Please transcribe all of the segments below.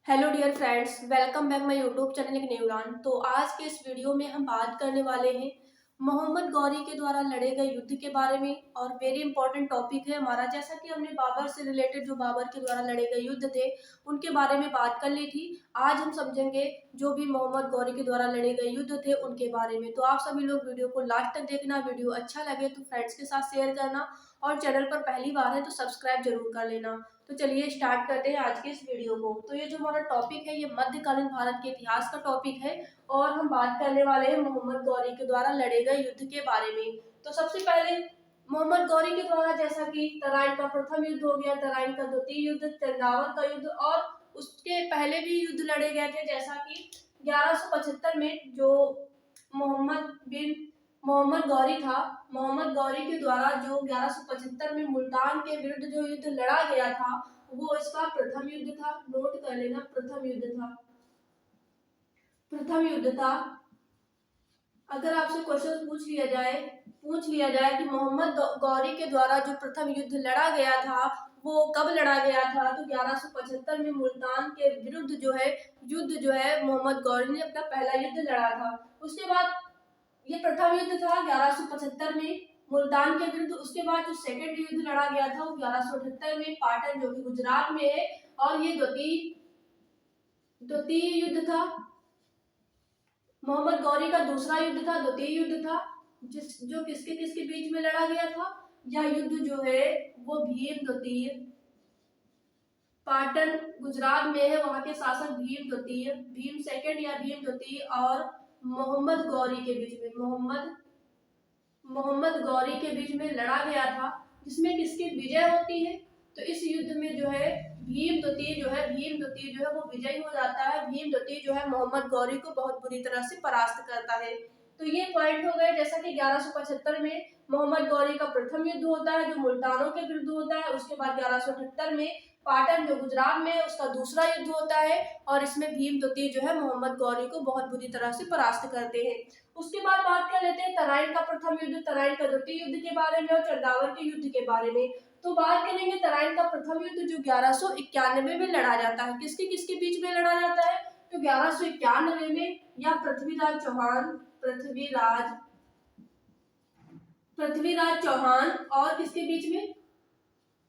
Hello dear friends, welcome back my YouTube channel एक new उड़ान। तो आज के इस वीडियो में हम बात करने वाले हैं मोहम्मद गौरी के द्वारा लड़े गए युद्ध के बारे में। और वेरी इंपॉर्टेंट टॉपिक है हमारा। जैसा कि हमने बाबर से रिलेटेड जो बाबर के द्वारा लड़े गए युद्ध थे उनके बारे में बात कर ली थी। आज हम समझेंगे जो भी मोहम्मद गौरी के द्वारा लड़े गए युद्ध थे उनके बारे में। तो आप सभी लोग वीडियो को लास्ट तक देखना। वीडियो अच्छा लगे तो फ्रेंड्स के साथ शेयर करना और चैनल पर पहली बार है तो सब्सक्राइब जरूर कर लेना। तो चलिए स्टार्ट करते हैं आज के इस वीडियो को। तो ये जो हमारा टॉपिक है ये मध्यकालीन भारत के इतिहास का टॉपिक है और हम बात करने वाले हैं मोहम्मद गौरी के द्वारा लड़े गए युद्ध के बारे में। तो सबसे पहले मोहम्मद गौरी के द्वारा जैसा कि तराइन का प्रथम युद्ध हो गया, तराइन का द्वितीय युद्ध, चंदावर का युद्ध और उसके पहले भी युद्ध लड़े गए थे। जैसा कि 1175 में जो मोहम्मद गौरी था, मोहम्मद गौरी के द्वारा जो 1175 में मुल्तान के विरुद्ध जो युद्ध लड़ा गया था वो इसका प्रथम युद्ध था। नोट कर लेना, प्रथम युद्ध था, प्रथम युद्ध था। अगर आपसे क्वेश्चन पूछ लिया जाए कि मोहम्मद गौरी के द्वारा जो प्रथम युद्ध लड़ा गया था वो कब लड़ा गया था, तो 1175 में मुल्तान के विरुद्ध जो है युद्ध जो है मोहम्मद गौरी ने अपना पहला युद्ध लड़ा था। उसके बाद ये प्रथम युद्ध था 1175 में मुल्तान के विरुद्ध। उसके बाद जो सेकंड युद्ध लड़ा गया था वो 1178 में पाटन जो कि गुजरात में है और ये द्वितीय युद्ध था। मोहम्मद गौरी का दूसरा युद्ध था, द्वितीय युद्ध था, जो किसके किसके बीच में लड़ा गया था। यह युद्ध जो है वो भीम द्वितीय, पाटन गुजरात में है, वहां के शासक भीम द्वितीय, भीम सेकंड या भीम द्वितीय और मोहम्मद गौरी के बीच में मोहम्मद गौरी के बीच में लड़ा गया था, जिसमें किसकी विजय होती है। तो इस युद्ध में जो है भीम द्वितीय जो है वो विजयी हो जाता है। भीम द्वितीय जो है मोहम्मद गौरी को बहुत बुरी तरह से परास्त करता है। तो ये पॉइंट हो गए। जैसा कि 1175 में मोहम्मद गौरी का प्रथम युद्ध होता है जो मुल्तानों के विरुद्ध होता है। उसके बाद 1178 में पाटन जो गुजरात में है उसका दूसरा युद्ध होता है और इसमें भीम द्वितीय जो है मोहम्मद गौरी को बहुत बुरी तरह से परास्त करते हैं। उसके बाद बात कर लेते हैं तराइन का प्रथम युद्ध, तराइन का द्वितीय युद्ध के बारे में और चंदावर के युद्ध के बारे में। तो बात करेंगे तराइन का प्रथम युद्ध जो 1191 में लड़ा जाता है। किसके किसके बीच में लड़ा जाता है, तो 1191 में या पृथ्वीराज चौहान और किसके बीच में,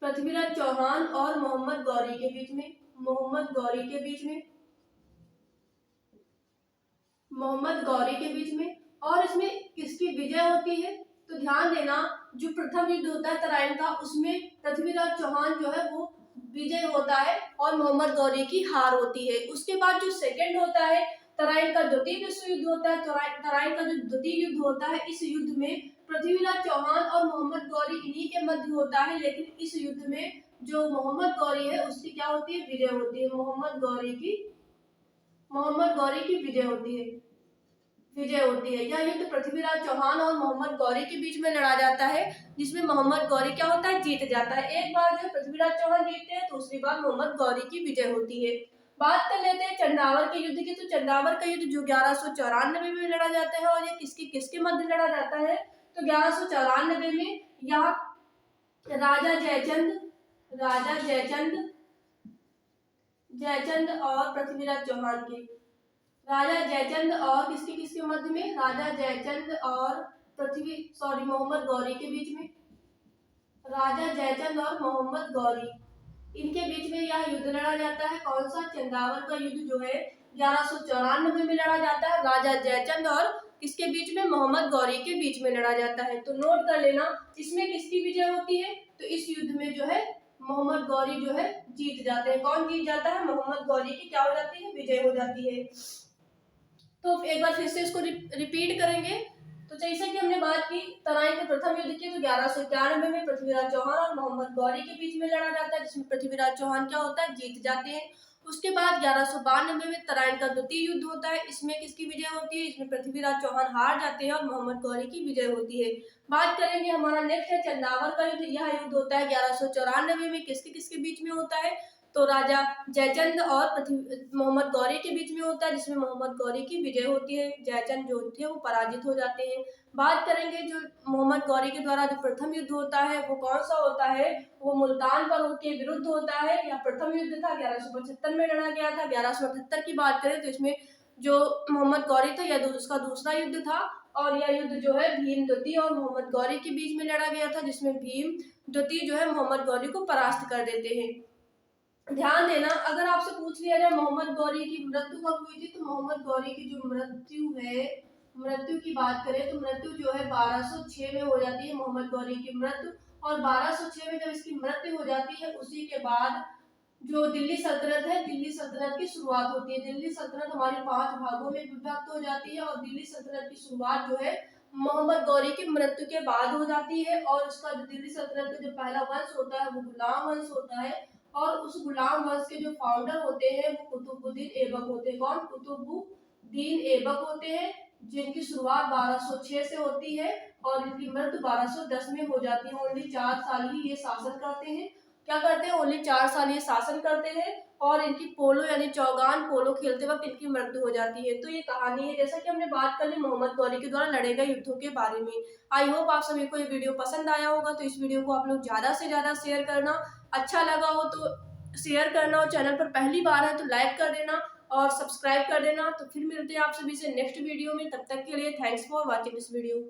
पृथ्वीराज चौहान और मोहम्मद गौरी के बीच में, मोहम्मद गौरी के बीच में। और इसमें किसकी विजय होती है, तो ध्यान देना जो प्रथम युद्ध होता है तराइन का उसमें पृथ्वीराज चौहान जो है वो विजय होता है और मोहम्मद गौरी की हार होती है। उसके बाद जो सेकंड होता है तराइन का द्वितीय विश्व युद्ध होता है। तराइन का जो द्वितीय युद्ध होता है इस युद्ध में पृथ्वीराज चौहान और मोहम्मद गौरी इन्हीं के मध्य होता है, लेकिन इस युद्ध में जो मोहम्मद गौरी है उसकी क्या होती है, विजय होती है। मोहम्मद गौरी की विजय होती है। यह युद्ध पृथ्वीराज चौहान और मोहम्मद गौरी के बीच में लड़ा जाता है, जिसमें मोहम्मद गौरी क्या होता है, जीत जाता है। एक बार जो पृथ्वीराज चौहान जीतते हैं दूसरी बार मोहम्मद गौरी की विजय होती है। बात कर लेते हैं चंदावर के युद्ध की। तो चंदावर का युद्ध जो 1194 में लड़ा जाता है और ये किसके किसके मध्य लड़ा जाता है, तो 1194 में यह राजा जयचंद और पृथ्वीराज चौहान के, राजा जयचंद और किसके किसके मध्य में, राजा जयचंद और मोहम्मद गौरी के बीच में, राजा जयचंद और मोहम्मद गौरी इनके बीच में यह युद्ध लड़ा जाता है। कौन सा, चंदावर का युद्ध जो है 1194 में लड़ा जाता है। राजा जयचंद और किसके बीच में, मोहम्मद गौरी के बीच में लड़ा जाता है। तो नोट कर लेना इसमें किसकी विजय होती है, तो इस युद्ध में जो है मोहम्मद गौरी जो है जीत जाते हैं। कौन जीत जाता है, मोहम्मद गौरी की क्या हो जाती है, विजय हो जाती है। तो एक बार फिर से इसको रिपीट करेंगे। तो जैसे कि हमने बात की तराइन के प्रथम युद्ध की, तो 1191 में पृथ्वीराज चौहान और मोहम्मद गौरी के बीच में लड़ा जाता है, जिसमें पृथ्वीराज चौहान क्या होता है, जीत जाते हैं। उसके बाद 1192 में तराइन का द्वितीय युद्ध होता है। इसमें किसकी विजय होती है, इसमें पृथ्वीराज चौहान हार जाते हैं और मोहम्मद गौरी की विजय होती है। बात करेंगे हमारा नेक्स्ट है चंदावर का युद्ध। यह युद्ध होता है 1194 में। किसके किसके बीच में होता है, तो राजा जयचंद और मोहम्मद गौरी के बीच में होता है, जिसमें मोहम्मद गौरी की विजय होती है। जयचंद जो थे वो पराजित हो जाते हैं। बात करेंगे जो मोहम्मद गौरी के द्वारा जो प्रथम युद्ध होता है वो कौन सा होता है, वो मुल्तान पर उनके विरुद्ध होता है। यह प्रथम युद्ध था, 1175 में लड़ा गया था। 1178 की बात करें तो इसमें जो मोहम्मद गौरी था यह उसका दूसरा युद्ध था, और यह युद्ध जो है भीम द्वितीय और मोहम्मद गौरी के बीच में लड़ा गया था, जिसमें भीम द्वितीय जो है मोहम्मद गौरी को परास्त कर देते हैं। ध्यान देना, अगर आपसे पूछ लिया जाए मोहम्मद गौरी की मृत्यु कब हुई थी, तो मोहम्मद गौरी की जो मृत्यु है, मृत्यु की बात करें तो मृत्यु जो है 1206 में हो जाती है मोहम्मद गौरी की मृत्यु। और 1206 में जब इसकी मृत्यु हो जाती है, उसी के बाद जो दिल्ली सल्तनत है, दिल्ली सल्तनत की शुरुआत होती है। दिल्ली सल्तनत हमारे 5 भागों में विभक्त हो जाती है, और दिल्ली सल्तनत की शुरुआत जो है मोहम्मद गौरी की मृत्यु के बाद हो जाती है। और उसका जो दिल्ली सल्तनत का जो पहला वंश होता है वो गुलाम वंश होता है, और उस गुलाम वंश के जो फाउंडर होते हैं वो कुतुबुद्दीन ऐबक होते हैं। कौन? कुतुबुद्दीन ऐबक होते हैं, जिनकी शुरुआत 1206 से होती है और इनकी मृत्यु 1210 में हो जाती है। ओनली 4 साल ही ये शासन करते हैं। क्या करते हैं? ओनली 4 साल ये शासन करते हैं, और इनकी पोलो यानी चौगान पोलो खेलते वक्त इनकी मृत्यु हो जाती है। तो ये कहानी है, जैसा कि हमने बात कर ली मोहम्मद गौरी के द्वारा लड़े गए युद्धों के बारे में। आई होप आप सभी को ये वीडियो पसंद आया होगा, तो इस वीडियो को आप लोग ज्यादा से ज्यादा शेयर करना। अच्छा लगा हो तो शेयर करना, और चैनल पर पहली बार है तो लाइक कर देना और सब्सक्राइब कर देना। तो फिर मिलते हैं आप सभी से नेक्स्ट वीडियो में, तब तक के लिए thanks for watching this video.